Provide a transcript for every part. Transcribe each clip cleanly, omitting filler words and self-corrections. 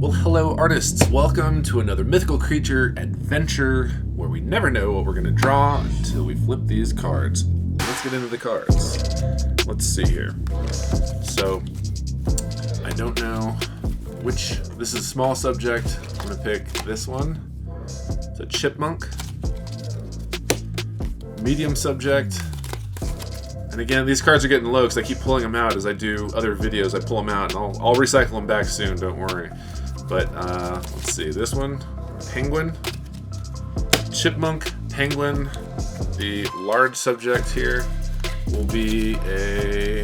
Well, hello artists, welcome to another mythical creature adventure where we never know what we're going to draw until we flip these cards. Let's get into the cards. Let's see here. So, I don't know which, this is a small subject, I'm going to pick this one. It's a Chipmunk. Medium subject. And again, these cards are getting low because I keep pulling them out as I do other videos. I pull them out and I'll recycle them back soon, don't worry. But let's see, this one, Penguin, Chipmunk, Penguin. The large subject here will be a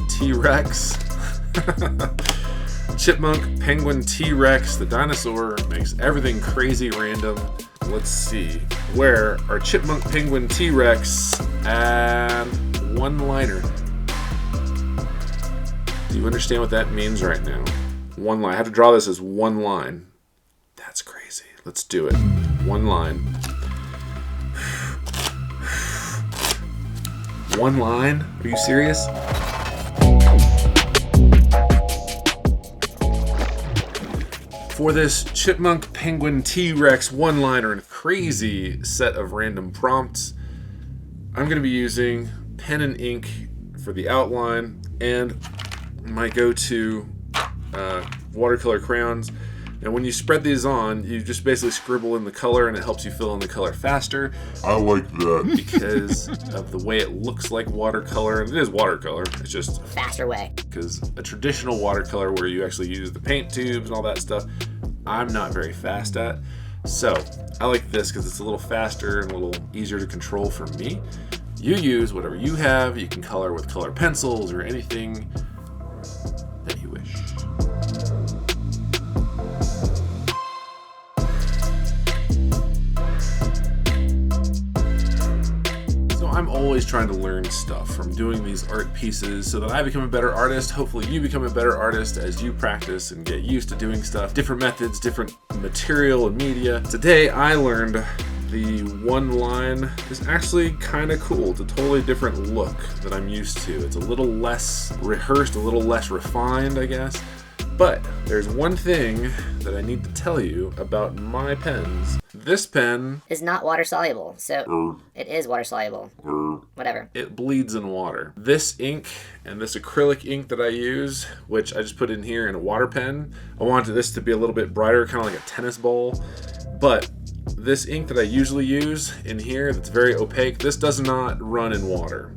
T-Rex. Chipmunk, Penguin, T-Rex. The dinosaur makes everything crazy random. Let's see, where are Chipmunk, Penguin, T-Rex, and one-liner? Do you understand what that means right now? One line. I have to draw this as one line. That's crazy. Let's do it. One line. One line? Are you serious? For this Chipmunk, Penguin, T-Rex one-liner and crazy set of random prompts, I'm going to be using pen and ink for the outline and my go-to watercolor crayons. And when you spread these on, you just basically scribble in the color and it helps you fill in the color faster. I like that. Because of the way it looks like watercolor. And it is watercolor, it's just a faster way. Because a traditional watercolor where you actually use the paint tubes and all that stuff, I'm not very fast at. So I like this because it's a little faster and a little easier to control for me. You use whatever you have. You can color with color pencils or anything that you wish. So I'm always trying to learn stuff from doing these art pieces so that I become a better artist. Hopefully you become a better artist as you practice and get used to doing stuff. Different methods, different material and media. Today I learned the one line is actually kind of cool. It's a totally different look that I'm used to. It's a little less rehearsed, a little less refined, I guess. But there's one thing that I need to tell you about my pens. This pen is not water soluble, so it is water soluble. Whatever. It bleeds in water. This ink and this acrylic ink that I use, which I just put in here in a water pen, I wanted this to be a little bit brighter, kind of like a tennis ball. But this ink that I usually use in here that's very opaque, this does not run in water.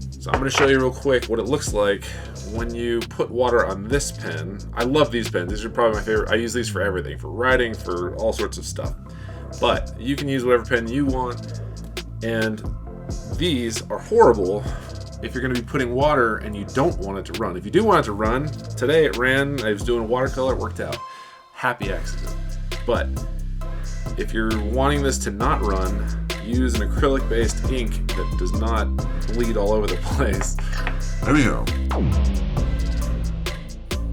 So I'm going to show you real quick what it looks like when you put water on this pen. I love these pens. These are probably my favorite. I use these for everything, for writing, for all sorts of stuff. But you can use whatever pen you want. And these are horrible if you're going to be putting water and you don't want it to run. If you do want it to run, today it ran. I was doing watercolor, it worked out. Happy accident. But if you're wanting this to not run, use an acrylic-based ink that does not bleed all over the place. Anyhow.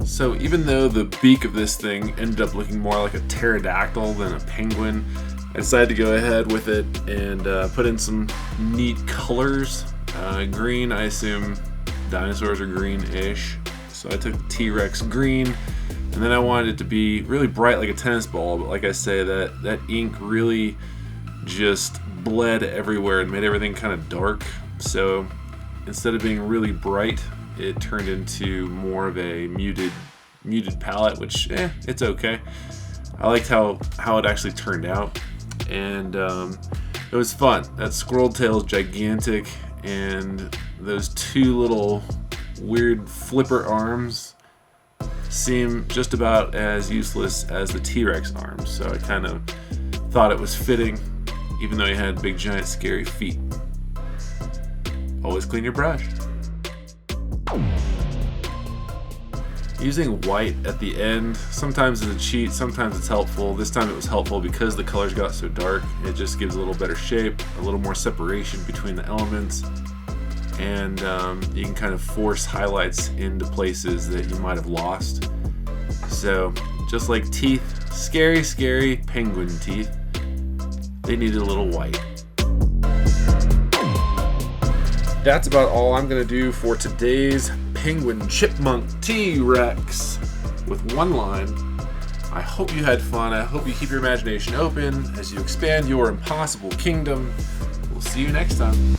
So even though the beak of this thing ended up looking more like a pterodactyl than a penguin, I decided to go ahead with it and put in some neat colors. Green, I assume dinosaurs are green-ish. So I took the T-Rex green. And then I wanted it to be really bright like a tennis ball, but like I say, that ink really just bled everywhere and made everything kind of dark. So instead of being really bright, it turned into more of a muted palette, which it's okay. I liked how it actually turned out, and it was fun. That squirrel tail is gigantic, and those two little weird flipper arms seem just about as useless as the T-Rex arms, so I kind of thought it was fitting, even though he had big, giant, scary feet. Always clean your brush. Using white at the end sometimes is a cheat, sometimes it's helpful. This time it was helpful because the colors got so dark. It just gives a little better shape, a little more separation between the elements, and you can kind of force highlights into places that you might have lost. So just like teeth, scary, scary penguin teeth, they needed a little white. That's about all I'm going to do for today's penguin chipmunk T-Rex with one line. I hope you had fun. I hope you keep your imagination open as you expand your impossible kingdom. We'll see you next time.